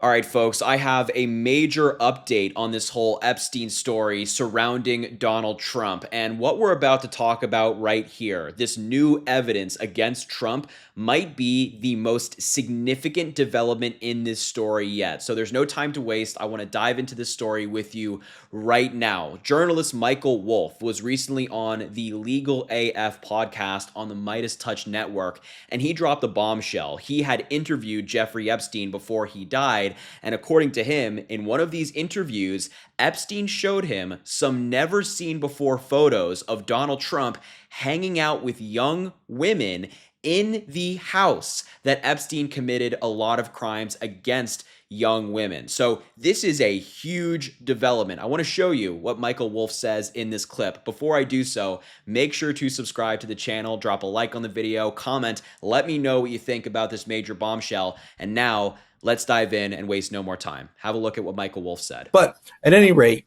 All right, folks, I have a major update on this whole Epstein story surrounding Donald Trump. And what we're about to talk about right here, this new evidence against Trump, might be the most significant development in this story yet. So there's no time to waste. I want to dive into this story with you right now. Journalist Michael Wolff was recently on the Legal AF podcast on the Midas Touch Network, and he dropped a bombshell. He had interviewed Jeffrey Epstein before he died. And according to him, in one of these interviews, Epstein showed him some never seen before photos of Donald Trump hanging out with young women in the house that Epstein committed a lot of crimes against young women. So this is a huge development. I want to show you what Michael Wolff says in this clip. Before I do so, make sure to subscribe to the channel, drop a like on the video, comment, let me know what you think about this major bombshell. And now let's dive in and waste no more time. Have a look at what Michael Wolff said. But at any rate,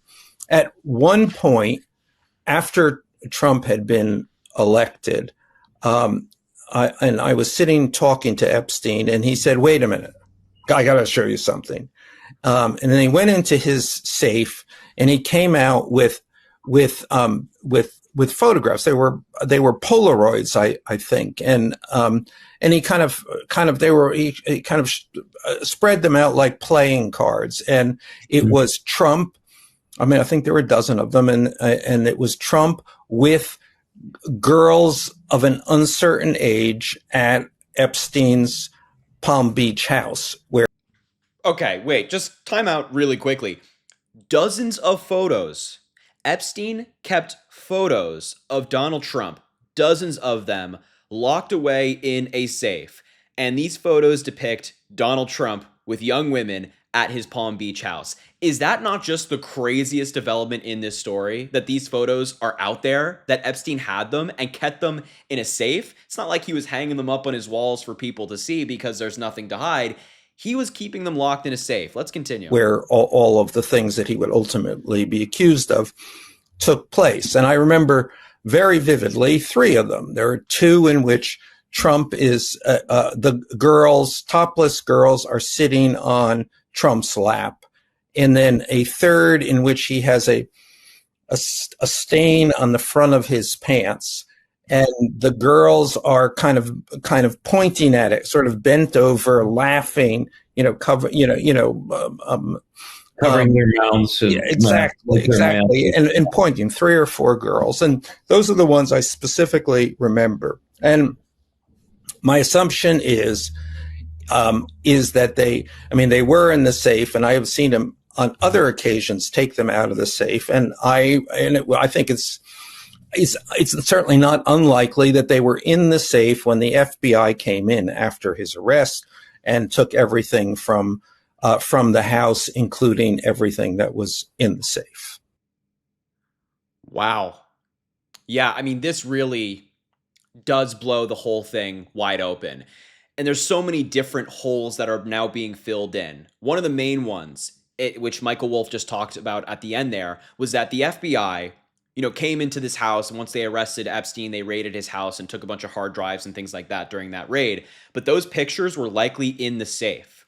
at one point after Trump had been elected, I was sitting talking to Epstein, and he said, "Wait a minute, I got to show you something." And then he went into his safe, and he came out with photographs. They were Polaroids, I think, and he kind of spread them out like playing cards, and it was Trump. I mean, I think there were a dozen of them, and it was Trump with girls of an uncertain age at Epstein's Palm Beach house. Where Okay, wait, just time out really quickly. Dozens of photos. Epstein kept photos of Donald Trump, dozens of them, locked away in a safe. And these photos depict Donald Trump with young women at his Palm Beach house. Is that not just the craziest development in this story, that these photos are out there, that Epstein had them and kept them in a safe? It's not like he was hanging them up on his walls for people to see because there's nothing to hide. He was keeping them locked in a safe. Let's continue. Where all of the things that he would ultimately be accused of took place. And I remember very vividly three of them. There are two in which Trump is, the girls, topless girls, are sitting on Trump's lap. And then a third in which he has a stain on the front of his pants. And the girls are kind of pointing at it, sort of bent over, laughing, covering their mouths. Yeah, exactly. And pointing, three or four girls. And those are the ones I specifically remember. And my assumption is that they were in the safe, and I have seen them on other occasions take them out of the safe. And I think it's certainly not unlikely that they were in the safe when the FBI came in after his arrest and took everything from the house, including everything that was in the safe. Wow. Yeah, I mean, this really does blow the whole thing wide open. And there's so many different holes that are now being filled in. One of the main ones, which Michael Wolff just talked about at the end there, was that the FBI, came into this house, and once they arrested Epstein, they raided his house and took a bunch of hard drives and things like that during that raid. But those pictures were likely in the safe.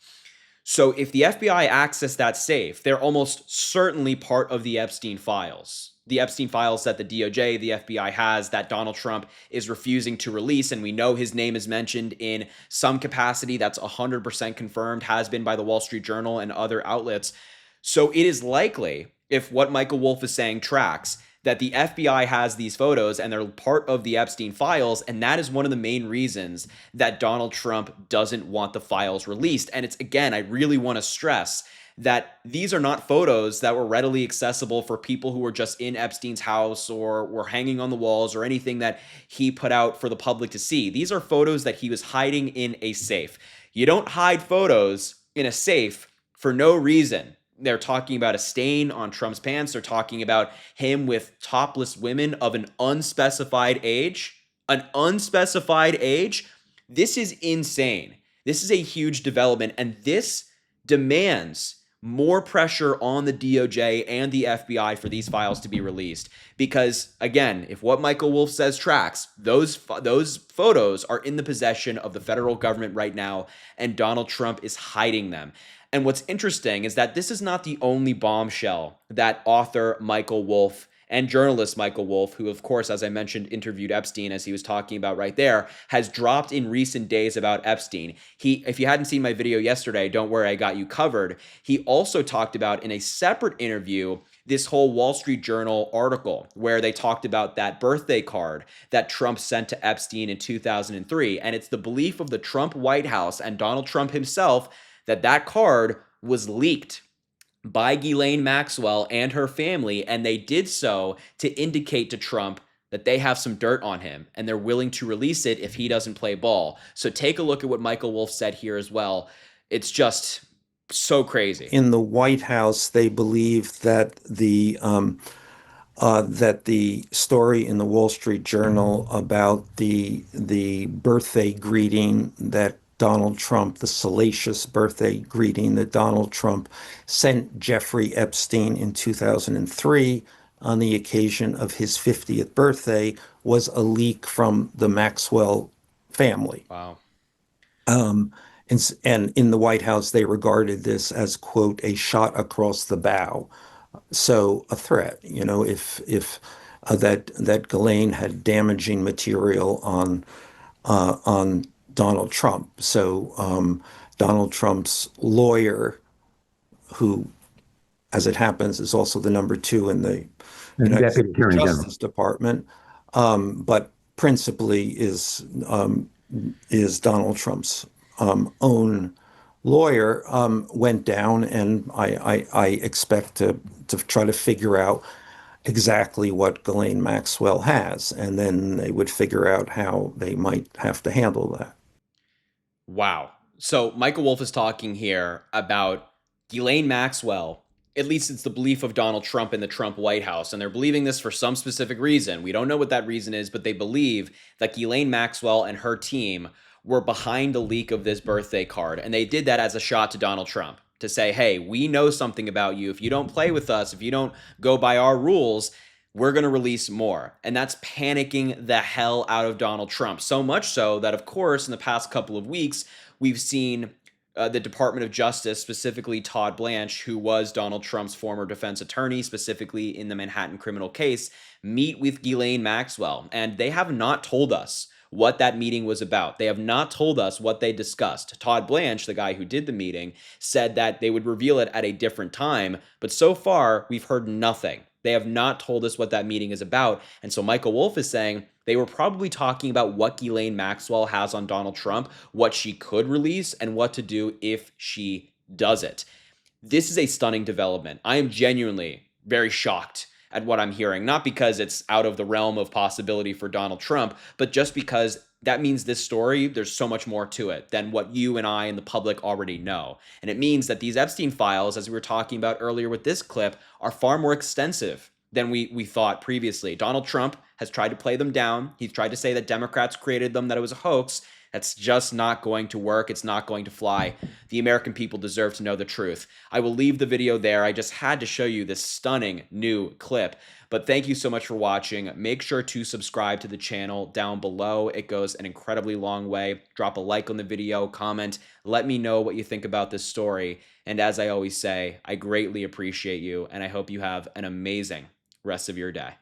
So if the FBI accessed that safe, they're almost certainly part of the Epstein files. The Epstein files that the DOJ, the FBI has, that Donald Trump is refusing to release. And we know his name is mentioned in some capacity. That's 100% confirmed, has been by the Wall Street Journal and other outlets. So it is likely, if what Michael Wolff is saying tracks, that the FBI has these photos and they're part of the Epstein files. And that is one of the main reasons that Donald Trump doesn't want the files released. And it's, again, I really want to stress that these are not photos that were readily accessible for people who were just in Epstein's house or were hanging on the walls or anything that he put out for the public to see. These are photos that he was hiding in a safe. You don't hide photos in a safe for no reason. They're talking about a stain on Trump's pants. They're talking about him with topless women of an unspecified age. An unspecified age? This is insane. This is a huge development, and this demands more pressure on the DOJ and the FBI for these files to be released. Because, again, if what Michael Wolff says tracks, those photos are in the possession of the federal government right now, and Donald Trump is hiding them. And what's interesting is that this is not the only bombshell that author Michael Wolff and journalist Michael Wolff, who, of course, as I mentioned, interviewed Epstein, as he was talking about right there, has dropped in recent days about Epstein. If you hadn't seen my video yesterday, don't worry, I got you covered. He also talked about in a separate interview this whole Wall Street Journal article where they talked about that birthday card that Trump sent to Epstein in 2003. And it's the belief of the Trump White House and Donald Trump himself that that card was leaked by Ghislaine Maxwell and her family, and they did so to indicate to Trump that they have some dirt on him and they're willing to release it if he doesn't play ball. So take a look at what Michael Wolff said here as well. It's just so crazy. In the White House, they believe that the story in the Wall Street Journal about the birthday greeting that Donald Trump, the salacious birthday greeting that Donald Trump sent Jeffrey Epstein in 2003 on the occasion of his 50th birthday, was a leak from the Maxwell family. Wow. And in the White House, they regarded this as, quote, a shot across the bow. So a threat, if that Ghislaine had damaging material on Donald Trump. So Donald Trump's lawyer, who, as it happens, is also the number 2 in the United States Justice Department, but principally is Donald Trump's own lawyer, went down, and I expect to try to figure out exactly what Ghislaine Maxwell has, and then they would figure out how they might have to handle that. Wow. So Michael Wolff is talking here about Ghislaine Maxwell. At least it's the belief of Donald Trump and the Trump White House, and they're believing this for some specific reason. We don't know what that reason is, but they believe that Ghislaine Maxwell and her team were behind the leak of this birthday card, and they did that as a shot to Donald Trump to say, hey, we know something about you. If you don't play with us, if you don't go by our rules, we're going to release more. And that's panicking the hell out of Donald Trump. So much so that, of course, in the past couple of weeks, we've seen the Department of Justice, specifically Todd Blanche, who was Donald Trump's former defense attorney, specifically in the Manhattan criminal case, meet with Ghislaine Maxwell. And they have not told us what that meeting was about. They have not told us what they discussed. Todd Blanche, the guy who did the meeting, said that they would reveal it at a different time. But so far, we've heard nothing. They have not told us what that meeting is about. And so Michael Wolff is saying they were probably talking about what Ghislaine Maxwell has on Donald Trump, what she could release, and what to do if she does it. This is a stunning development. I am genuinely very shocked at what I'm hearing, not because it's out of the realm of possibility for Donald Trump, but just because that means this story, there's so much more to it than what you and I and the public already know. And it means that these Epstein files, as we were talking about earlier with this clip, are far more extensive than we thought previously. Donald Trump has tried to play them down. He's tried to say that Democrats created them, that it was a hoax. That's just not going to work. It's not going to fly. The American people deserve to know the truth. I will leave the video there. I just had to show you this stunning new clip. But thank you so much for watching. Make sure to subscribe to the channel down below. It goes an incredibly long way. Drop a like on the video, comment. Let me know what you think about this story. And as I always say, I greatly appreciate you, and I hope you have an amazing rest of your day.